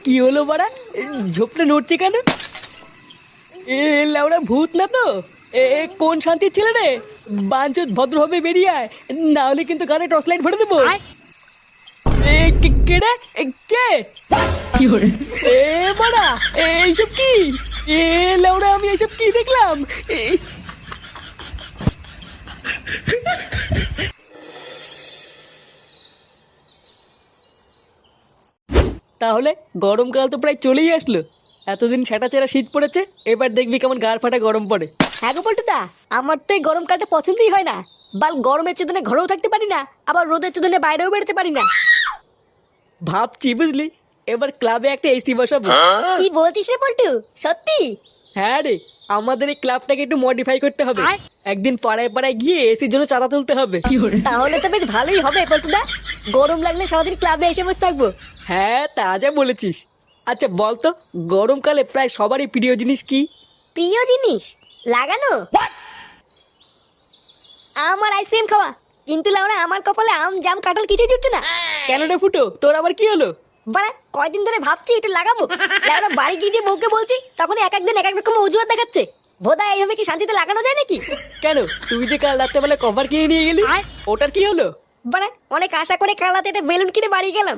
কি হলো বাড়া? ঝোপটা নড়ছে কেন? এ লাউড়া ভূত না তো? কোন শান্তির ছেলে রে? বাঞ্চোত ভদ্রভাবে বেরিয়ে আয়, না হলে কিন্তু গানে টর্চ লাইট ভরে দেবো। কে রে? কে? এ বাড়া, এইসব কি? এ লাউড়া, আমি এইসব কি দেখলাম? এ, তাহলে গরমকাল তো প্রায় চলেই আসলো। এতদিন ছেঁটা চেরা শীত পড়েছে, এবার দেখবি কেমন গাড় ফাটা গরম পড়ে। হ্যাঁ গো পল্টুদা, আমার তো এই গরমকালটা পছন্দই হয় না। বাল গরমের চোদনে ঘরেও থাকতে পারি না, আবার রোদের চোদনে বাইরেও বেরোতে পারি না। ভাবছি বুঝলি, এবার ক্লাবে একটা এসি বসাবো। কি বলছিস রে পল্টু, সত্যি? হ্যাঁ রে, আমাদের এই ক্লাবটাকে একটু মডিফাই করতে হবে। একদিন পাড়ায় পাড়ায় গিয়ে এসির জন্য চাঁদা তুলতে হবে। তাহলে তো বেশ ভালোই হবে পল্টুদা। গরম লাগলে সারাদিন ক্লাবে এসে বসে থাকবো। হ্যাঁ, তা যা বলেছিস। আচ্ছা বলতো, গরমকালে প্রায় সবারই প্রিয় জিনিস কি? প্রিয় জিনিস লাগানো? আমার আইসক্রিম খাওয়া। কিন্তু লাউরা, আমার কপালে আম জাম কাঁঠাল কিছুই জুটছে না। কেন রে ফুটো, তোর আবার কি হলো? বাড়া, কয়দিন ধরে ভাবছি একটু লাগাবো। লাউরা, বাড়ি গিয়ে যে বউকে বলছি, তখন এক একদিন এক এক রকম অজুহাত দেখাচ্ছে। ভোদা, এইভাবে কি শান্তিতে লাগানো যায় নাকি? কেন, তুই যে কাল রাত্রেবেলা কভার কিনে নিয়ে গেলি, ওটার কি হলো? বাড়া, অনেক আশা করে কাল রাতে একটা বেলুন কিনে বাড়ি গেলাম।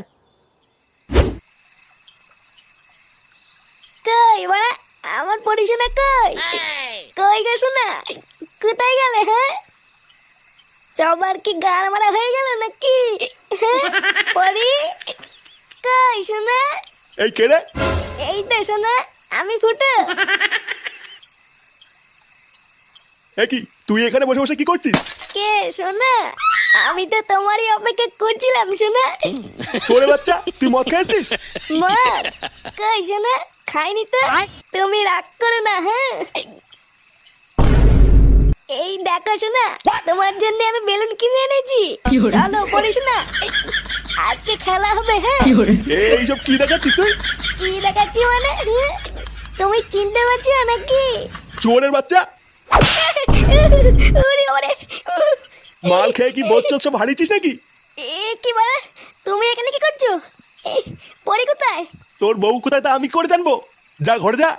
কই বাড়া, আমার পরিশোনা কই? কই গো শোনা, কোথায় গেলে? হ্যাঁ, সবার কি গান মারা হয়ে গেল নাকি? হ্যাঁ পরি, কই শোনা? এই কে রে? এই তো শোনা, আমি ফুটো। এ কি, তুই এখানে বসে বসে কি করছিস? কে শোনা? আমি তো তোমারই অপেক্ষা করছিলাম শোনা। তোরে বাচ্চা, তুই মদ খেয়েছিস? মদ? কই শোনা, খাইনি তো। তুমি রাগ করো না, হ্যাঁ? এই দেখো শোনা, তোমার জন্য আমি বেলুন কিনে এনেছি। চলো পড়ি শোনা, আজকে খেলা হবে। হ্যাঁ, এইসব কি দেখাচ্ছিস তুই? কি দেখাচ্ছি মানে? হ্যাঁ? তুমি চিনতে পারছো না নাকি? চোরের বাচ্চা, ওরে ওরে, মাল খেয়ে কি বচ্চল সব হারিয়েছিস নাকি? এ কি বাড়া, তুমি এখানে কি করছো? পরি কোথায়? তোর বউ কোথায় তা আমি করে জানবো? যা ঘরে যা।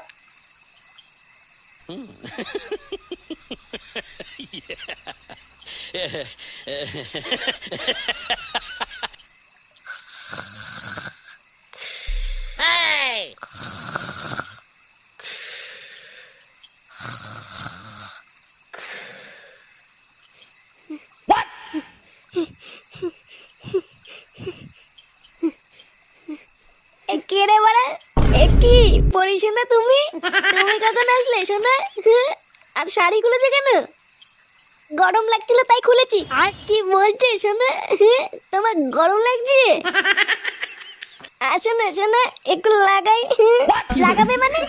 কে রে বাড়া? এ কি পরি শোনা, তুমি তুমি কখন আসলে শোনা? হ্যাঁ? আর শাড়ি খুলেছো কেন? গরম লাগছিল তাই খুলেছি। কি বলছে শোনা? হ্যাঁ? তোমার গরম লাগছে? আসো না শোনা, একটু লাগাই। হ্যাঁ? লাগাবে মানে?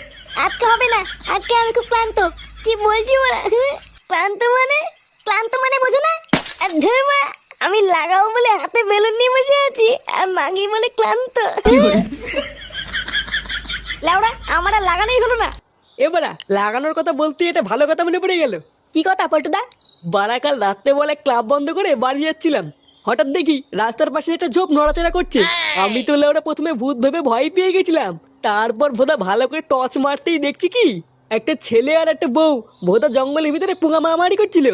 আজকে হবে না, আজকে আমি খুব ক্লান্ত। কি বলছি বড়া? হ্যাঁ? ক্লান্ত মানে? ক্লান্ত মানে বোঝো না? আর ধুর মা, আমি লাগাবো বলে হাতে বেলুন নিয়ে বসে আছি, আর মাগি বলে ক্লান্ত। লাউড়া, আমার আর লাগানোই হলো না। এবারা লাগানোর কথা বলতে এটা ভালো কথা মনে পড়ে গেল। কি কথা পল্টুদা? বারাকাল রাত্রে বলে ক্লাব বন্ধ করে বাড়ি যাচ্ছিলাম, হঠাৎ দেখি রাস্তার পাশে একটা ঝোপ নড়াচড়া করছে। আমি তো ওরা প্রথমে ভূত ভেবে ভয় পেয়ে গেছিলাম। তারপর ভোদা ভালো করে টর্চ মারতেই দেখছি কি একটা ছেলে আর একটা বউ ভোদা জঙ্গলের ভিতরে পুঙা মারামারি করছিল।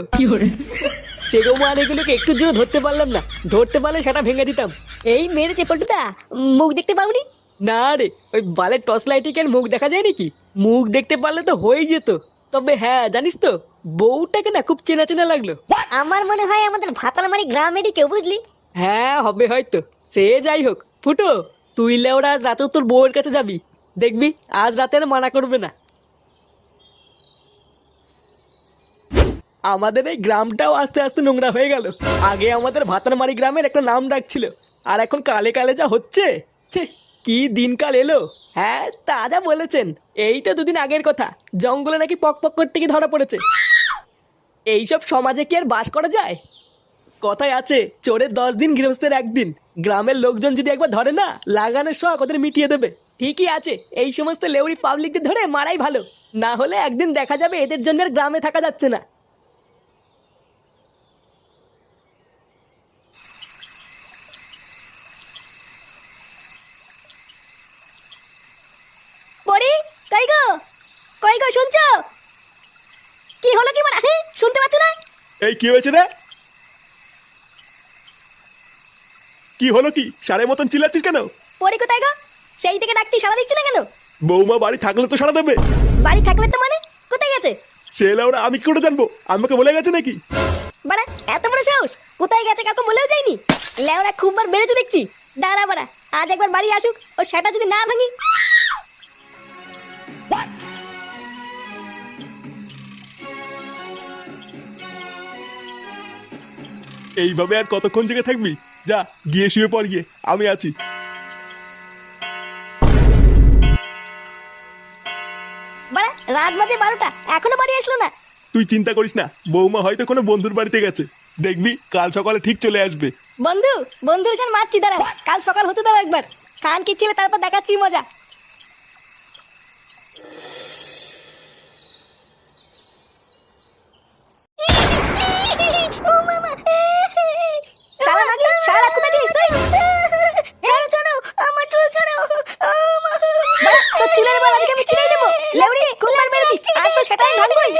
সেরকম আর এগুলোকে একটু জন্য ধরতে পারলাম না, ধরতে পারলে সেটা ভেঙে দিতাম। এই মেরেছে পল্টুদা, মুখ দেখতে পাওনি? না রে, ওই বালের টর্চ লাইটে কি আর মুখ দেখা যায় নাকি? মুখ দেখতে পারলে তো হয়েই যেত। তবে হ্যাঁ, জানিস তো, বউটাকে না খুব চেনা চেনা লাগলো। আমার মনে হয় আমাদের ভাতারমারি গ্রামেরই কেউ, বুঝলি? হ্যাঁ, হবে হয়তো। সে যাই হোক, ফুটো, তুই লেওরা আজ রাতে তোর বউয়ের কাছে যাবি, দেখবি আজ রাতে আর মানা করবে না। আমাদের এই গ্রামটাও আস্তে আস্তে নোংরা হয়ে গেল। আগে আমাদের ভাতারমারি গ্রামের একটা নাম ডাকছিল, আর এখন কালে কালে যা হচ্ছে, ছে, কি দিনকাল এলো। হ্যাঁ, তা যা বলেছেন। এই তো দুদিন আগের কথা, জঙ্গলে নাকি পক পক করতে গিয়ে ধরা পড়েছে। এইসব সমাজে কি আর বাস করা যায়? কথায় আছে, চোরের 10 দিন গৃহস্থের 1 দিন। গ্রামের লোকজন যদি একবার ধরে না, লাগানোর শখ ওদের মিটিয়ে দেবে। ঠিকই আছে, এই সমস্ত লেউড়ি পাবলিকদের ধরে মারাই ভালো। না হলে একদিন দেখা যাবে এদের জন্য আর গ্রামে থাকা যাচ্ছে না। শুনছো? কি হলো কি বড়া? শুনতে পাচ্ছ না? এই কি হয়েছে রে? কি হলো কি? সারের মতন চিল্লাচ্ছিস কেন? পরি কোথায় গো? সেই থেকে ডাকছি, সাড়া দিচ্ছে না কেন? বৌমা বাড়ি থাকলে তো সারা দেবে। বাড়ি থাকলে তো মানে কোথায় গেছে? সে লেওরা আমি কি করে জানবো? আমাকে বলে গেছে নাকি? বাড়া এত বড় সাহস! কোথায় গেছে কাউকে বলেও যায়নি। লেওরা খুব বার বেড়েছে দেখছি। দাঁড়া বাড়া, আজ একবার বাড়ি আসুক, ও সেটা যদি না ভাঙি। এইভাবে আর কতক্ষণ জেগে থাকবি? যা গিয়ে শুয়ে পড় গিয়ে, আমি আছি। বাড়া রাত বাজে 12টা, এখনো বাড়ি আসলো না। তুই চিন্তা করিস না, বৌমা হয়তো কোনো বন্ধুর বাড়িতে গেছে। দেখবি কাল সকালে ঠিক চলে আসবে। বন্ধুর গান মারছি, দাঁড়া কাল সকাল হতে দাও একবার। কান কি ছিল তারপর দেখাচ্ছি মজা। ও মামা, শালা নাকি? শালা কোথায় ছিলিস তুই? ছাড়ো, আমার চুল ছাড়ো। ও মা, তোর চুলের বাল আজকে আমি ছিঁড়ে দেবো। লেউড়ি খুব মার মেরেছিস, আজ তো সেটাই ভাঙবই।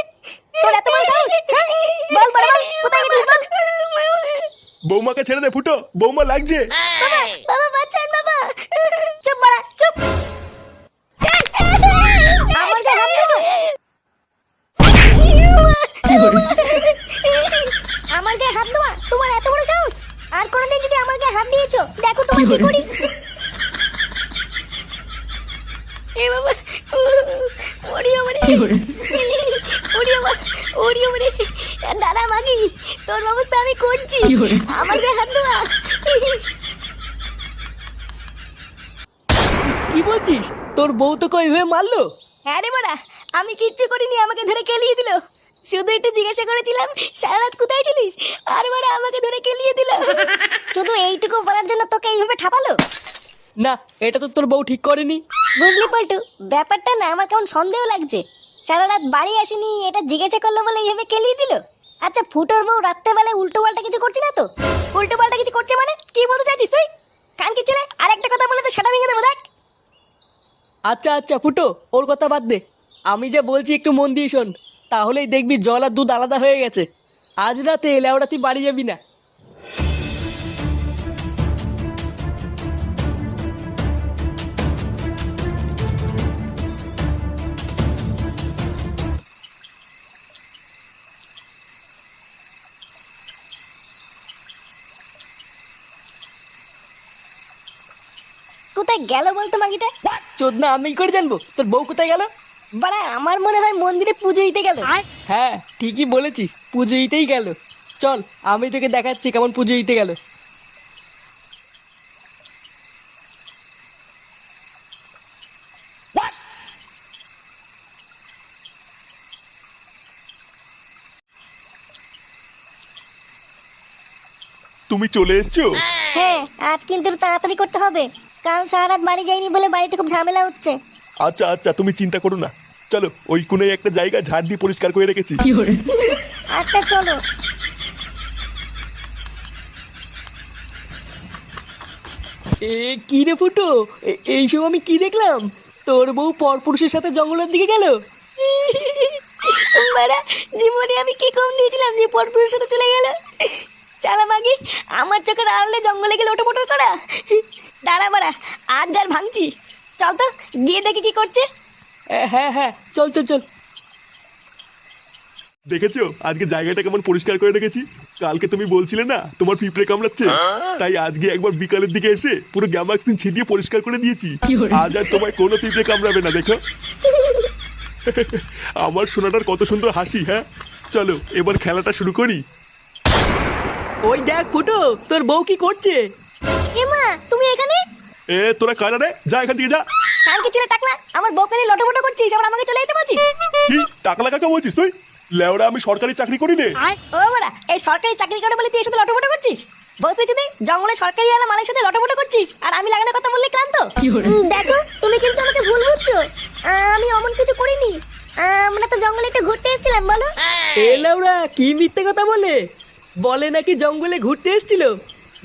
তোর এত বড় সাহস? বল বল, কোথায় গেছিস বল? বৌমাকে ছেড়ে দে ফুটো, বৌমা লাগছে। বাবা বাঁচান বাবা। চুপ বাড়া, চুপ। আমার গায়ে হাত দেবো? আমার গায়ে হাত দেওয়া তোমার এত বড় সাহস? আর কোনোদিন যদি আমার গায়ে হাত দিয়েছো, দেখো তোমার কি করি। এ বাবা, ওড়িও মানে, ওড়িও মানে। দাদা মাগি, তোর ব্যবস্থা আমি করছি। আমার গায়ে হাত দেওয়া। কি বলছিস? তোর বউ তোকে ওইভাবে মারলো? হ্যাঁ রে মারা, আমি কিচ্ছু করিনি, আমাকে ধরে কেলিয়ে দিল। শুধু একটু জিজ্ঞাসা করেছিলাম সারা রাত কোথায় ছিলিস, আর মারা আমাকে ধরে কেলিয়ে দিল। শুধু এইটুকু বলার জন্য তোকে এইভাবে ঠাপালো? না, এটা তো তোর বউ ঠিক করেনি। বুঝলি পল্টু, ব্যাপারটা না আমার কেমন সন্দেহ লাগছে। সারা রাত বাড়ি আসেনি, এটা জিজ্ঞাসা করলো বলে এইভাবে কেলিয়ে দিল। আচ্ছা ফুটোর বউ রাত্রেবেলায় উল্টো পাল্টা কিছু করছে না তো? উল্টো পাল্টা কিছু করছে মানে কি বলতে চাইছিস তুই? কান কি ছেলে, আর একটা কথা বলে তো সেটা ভেঙে দেবো দেখ। আচ্ছা আচ্ছা ফুটো, ওর কথা বাদ দে। আমি যা বলছি একটু মন দিয়ে শোন, তাহলেই দেখবি জল আর দুধ আলাদা হয়ে গেছে। আজ রাতে লেওড়া তুই বাড়ি যাবি না। কোথায় গেল বলতো মাগিটা? চোদনা আমি কি করে জানবো তোর বউ কোথায় গেল? বাড়া আমার মনে হয় মন্দিরে পুজো দিতে গেল। হ্যাঁ ঠিকই বলেছিস, পুজো দিতেই গেল। চল আমি তোকে দেখাচ্ছি কেমন পুজো দিতে গেল। তুমি চলে এসছো? হ্যাঁ, আজ কিন্তু একটু তাড়াতাড়ি করতে হবে। কাল সারা রাত বাড়ি যাইনি বলে বাড়িতে খুব ঝামেলা হচ্ছে। আচ্ছা আচ্ছা, তুমি চিন্তা করো না। চলো ওই কোণে একটা জায়গা ঝাড় দিয়ে পরিষ্কার করে রেখেছি। আচ্ছা চলো। কি রে ফুটো, এইসব আমি কি দেখলাম? তোর বউ পরপুরুষের সাথে জঙ্গলের দিকে গেল? বাড়া জীবনে আমি কি কম দিয়েছিলাম যে পরপুরের সাথে চলে গেল? চালা মাগি, আমার চোখের আড়ালে জঙ্গলে গেলে ওটা মোটর করা। দাঁড়া বাড়া, আজ গার ভাঙছি। চল তো গিয়ে দেখি কি করছে। হ্যাঁ হ্যাঁ চল চল চল। দেখেছো আজকে জায়গাটা কেমন পরিষ্কার করে রেখেছি? কালকে তুমি বলছিলে না তোমার পিঁপড়ে কামড়াচ্ছে, তাই আজকে একবার বিকালের দিকে এসে পুরো গ্যামাক্সিন ছিটিয়ে পরিষ্কার করে দিয়েছি। আজ আর তোমায় কোনো পিঁপড়ে কামড়াবে না, দেখো। আমার সোনাটার কত সুন্দর হাসি। হ্যাঁ চলো এবার খেলাটা শুরু করি। ওই দেখ ফুটো, তোর বউ কি করছে? এমা তুমি এখানে? এ তোরা কারা রে? যা এখান থেকে যা। কালকে ছেলে টাকলা আমার বউকে নিয়ে লটোমটো করছিস, আবার আমাকে চলে যেতে বলছিস? কি টাকলা কাকা বলছিস তুই? লেওরা আমি সরকারি চাকরি করি রে। ও বাড়া, এই সরকারি চাকরি করে বলে তুই এর সাথে লটোমটো করছিস? বসে যদি জঙ্গলে সরকারি আলা মালের সাথে লটোমটো করছিস, আর আমি লাগানোর কথা বললে ক্লান্ত। দেখো তুমি কিন্তু আমাকে ভুল বুঝছো, আমি অমন কিছু করিনি। আমরা তো জঙ্গলে একটু ঘুরতে এসেছিলাম। বলো এ লেওরা কি মিথ্যে কথা বলে? বলে নাকি জঙ্গলে ঘুরতে এসেছিল।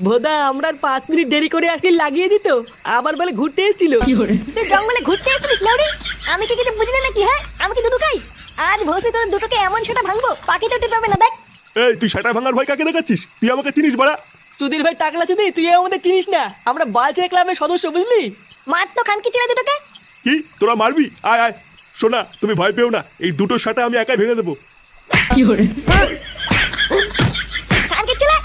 ভোদা আমরা 5 মিনিট দেরি করে আসলে লাগিয়ে দিত, আবার বলে ঘুরতে এসেছিল। তুই জঙ্গলে ঘুরতে এসেছিস? লাউরি আমি কি কিছু বুঝি না নাকি? হ্যাঁ, আমি কি দুধ খাই? আজ ভোসে তোর দুটোকে এমন সেটা ভাঙবো পাখি তো টের পাবে না। দেখ এই তুই সেটা ভাঙার ভয় কাকে দেখাচ্ছিস? তুই আমাকে চিনিস বাড়া? চুদির ভাই টাকলা চুদি, তুই আমাদের চিনিস না, আমরা বালচের ক্লাবের সদস্য, বুঝলি? মার তো খানকি ছেলে দুটোকে। কি তোরা মারবি? আয় আয়। শোনা, তুমি ভয় পেও না, এই দুটো সাটা আমি একাই ভেঙে দেবো। খানকি ছেলে।